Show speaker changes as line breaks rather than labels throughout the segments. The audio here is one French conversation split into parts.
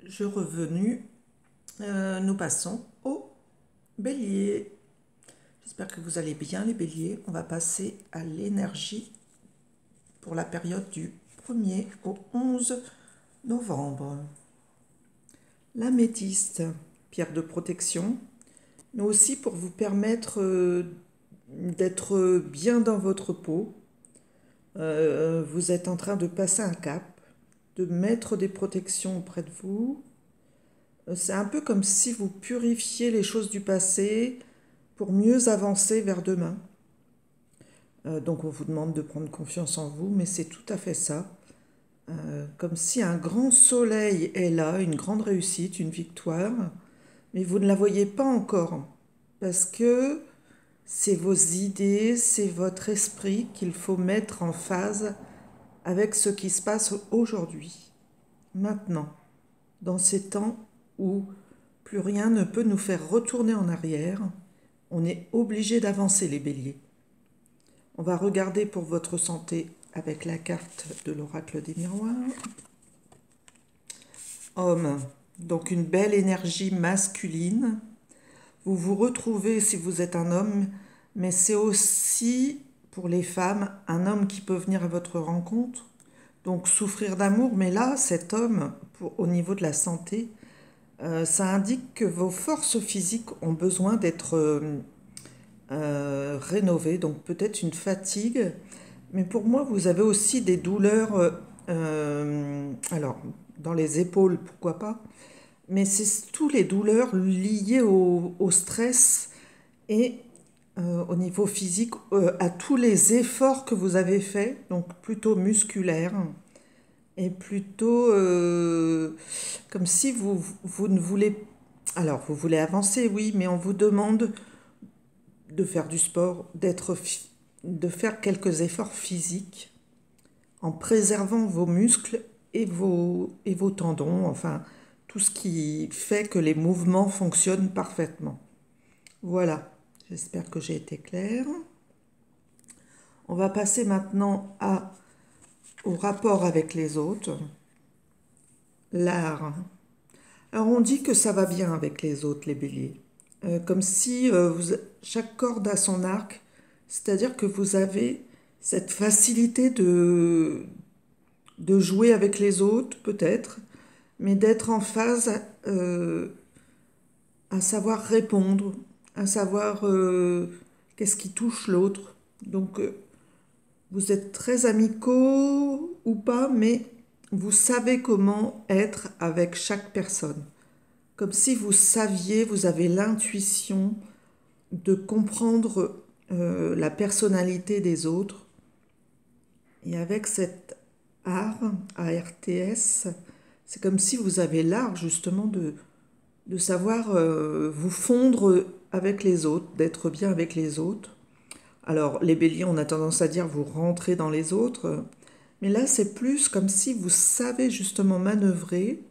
je revenu. Nous passons au bélier. J'espère que vous allez bien les béliers. On va passer à l'énergie pour la période du 1er au 11 novembre. L'améthyste, pierre de protection, mais aussi pour vous permettre d'être bien dans votre peau. Vous êtes en train de passer un cap, de mettre des protections auprès de vous. C'est un peu comme si vous purifiez les choses du passé pour mieux avancer vers demain. Donc on vous demande de prendre confiance en vous, mais c'est tout à fait ça. Comme si un grand soleil est là, une grande réussite, une victoire, mais vous ne la voyez pas encore, parce que c'est vos idées, c'est votre esprit qu'il faut mettre en phase avec ce qui se passe aujourd'hui, maintenant, dans ces temps où plus rien ne peut nous faire retourner en arrière. On est obligé d'avancer, les béliers. On va regarder pour votre santé avec la carte de l'oracle des miroirs. Homme, donc une belle énergie masculine. Vous vous retrouvez si vous êtes un homme, mais c'est aussi pour les femmes un homme qui peut venir à votre rencontre, donc souffrir d'amour. Mais là, cet homme, au niveau de la santé, ça indique que vos forces physiques ont besoin d'être rénovées, donc peut-être une fatigue. Mais pour moi, vous avez aussi des douleurs, alors dans les épaules, pourquoi pas, mais c'est tous les douleurs liées au stress et au niveau physique, à tous les efforts que vous avez faits, donc plutôt musculaires, et plutôt comme si vous ne voulez... Alors, vous voulez avancer, oui, mais on vous demande de faire du sport, de faire quelques efforts physiques en préservant vos muscles et vos tendons, enfin, tout ce qui fait que les mouvements fonctionnent parfaitement. Voilà, j'espère que j'ai été claire. On va passer maintenant au rapport avec les autres. L'art. Alors on dit que ça va bien avec les autres, les béliers. Comme si chaque corde a son arc, c'est-à-dire que vous avez cette facilité de jouer avec les autres, peut-être, mais d'être en phase à savoir répondre, à savoir qu'est-ce qui touche l'autre. Donc vous êtes très amicaux ou pas, mais vous savez comment être avec chaque personne. Comme si vous saviez, vous avez l'intuition de comprendre la personnalité des autres. Et avec cet art, ARTS, c'est comme si vous avez l'art justement de savoir vous fondre avec les autres, d'être bien avec les autres. Alors, les béliers, on a tendance à dire vous rentrez dans les autres, mais là, c'est plus comme si vous savez justement manœuvrer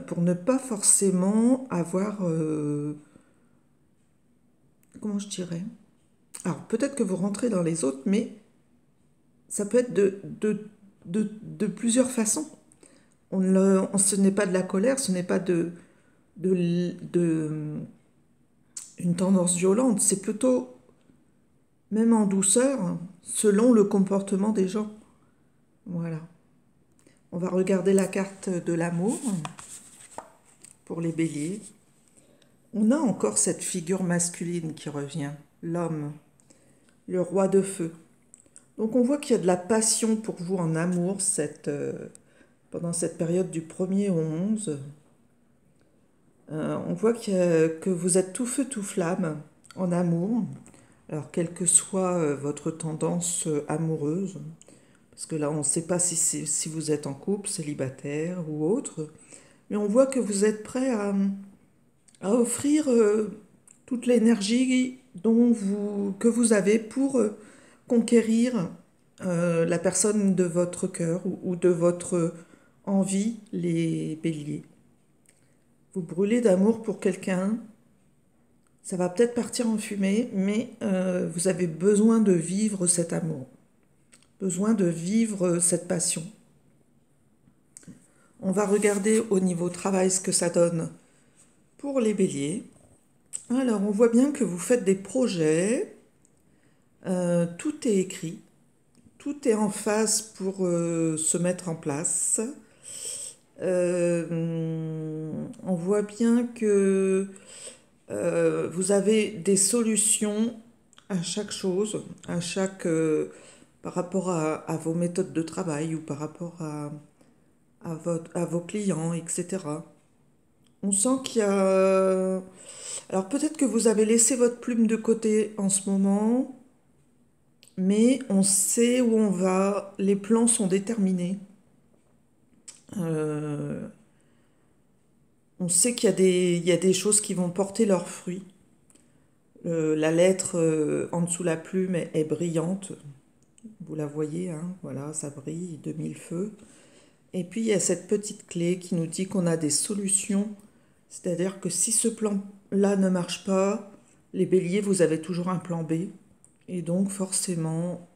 pour ne pas forcément avoir... comment je dirais? Alors, peut-être que vous rentrez dans les autres, mais ça peut être de plusieurs façons. Ce n'est pas de la colère, ce n'est pas une tendance violente, c'est plutôt, même en douceur, selon le comportement des gens. Voilà. On va regarder la carte de l'amour pour les béliers. On a encore cette figure masculine qui revient, l'homme, le roi de feu. Donc on voit qu'il y a de la passion pour vous en amour pendant cette période du 1er au 11. On voit que vous êtes tout feu, tout flamme en amour. Alors quelle que soit votre tendance amoureuse, parce que là on ne sait pas si vous êtes en couple, célibataire ou autre, mais on voit que vous êtes prêt à offrir toute l'énergie que vous avez pour conquérir la personne de votre cœur ou de votre envie, les béliers. Vous brûlez d'amour pour quelqu'un, ça va peut-être partir en fumée, mais vous avez besoin de vivre cet amour, besoin de vivre cette passion. on va regarder au niveau travail ce que ça donne pour les béliers. Alors, on voit bien que vous faites des projets, tout est écrit, tout est en phase pour se mettre en place. On voit bien que vous avez des solutions à chaque chose, par rapport à vos méthodes de travail ou par rapport à vos clients, etc. On sent qu'il y a... Alors peut-être que vous avez laissé votre plume de côté en ce moment, mais on sait où on va, les plans sont déterminés. Euh, on sait il y a des choses qui vont porter leurs fruits. La lettre en dessous la plume est brillante, vous la voyez, hein, voilà, ça brille de mille feux. Et puis il y a cette petite clé qui nous dit qu'on a des solutions, c'est-à-dire que si ce plan-là ne marche pas, les béliers, vous avez toujours un plan B. Et donc forcément,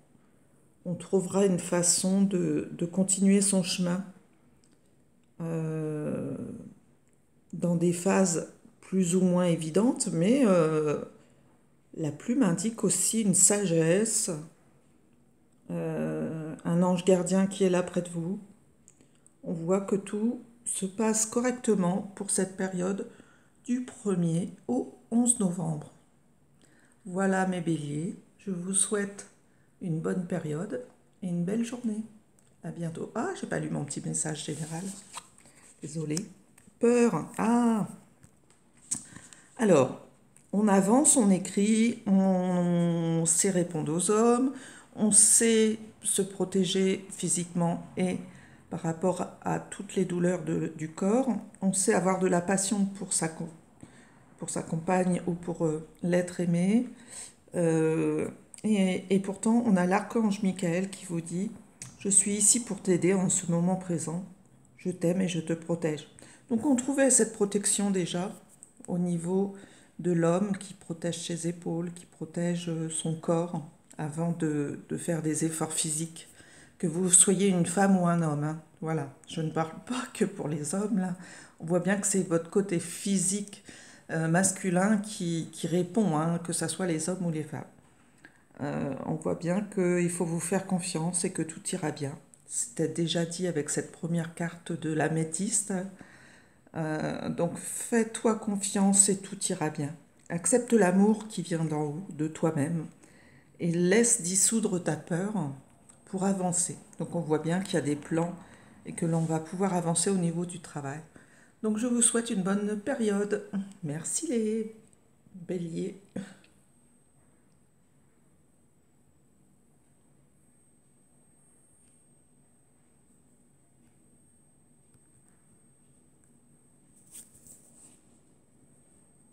on trouvera une façon de continuer son chemin euh, dans des phases plus ou moins évidentes, mais la plume indique aussi une sagesse, un ange gardien qui est là près de vous. On voit que tout se passe correctement pour cette période du 1er au 11 novembre. Voilà mes béliers, je vous souhaite une bonne période et une belle journée. À bientôt. Ah, j'ai pas lu mon petit message général. Désolée. Peur. Ah. Alors, on avance, on écrit, on sait répondre aux hommes, on sait se protéger physiquement et par rapport à toutes les douleurs du corps. On sait avoir de la passion pour sa compagne ou pour l'être aimé. Et pourtant, on a l'archange Michael qui vous dit « Je suis ici pour t'aider en ce moment présent. Je t'aime et je te protège. » Donc on trouvait cette protection déjà au niveau de l'homme qui protège ses épaules, qui protège son corps avant de faire des efforts physiques. Que vous soyez une femme ou un homme, hein. Voilà, je ne parle pas que pour les hommes, là. On voit bien que c'est votre côté physique masculin qui répond, hein, que ce soit les hommes ou les femmes. On voit bien qu'il faut vous faire confiance et que tout ira bien. C'était déjà dit avec cette première carte de l'améthyste. Donc fais-toi confiance et tout ira bien. Accepte l'amour qui vient d'en haut, de toi-même, et laisse dissoudre ta peur pour avancer. Donc on voit bien qu'il y a des plans et que l'on va pouvoir avancer au niveau du travail. Donc je vous souhaite une bonne période. Merci les béliers.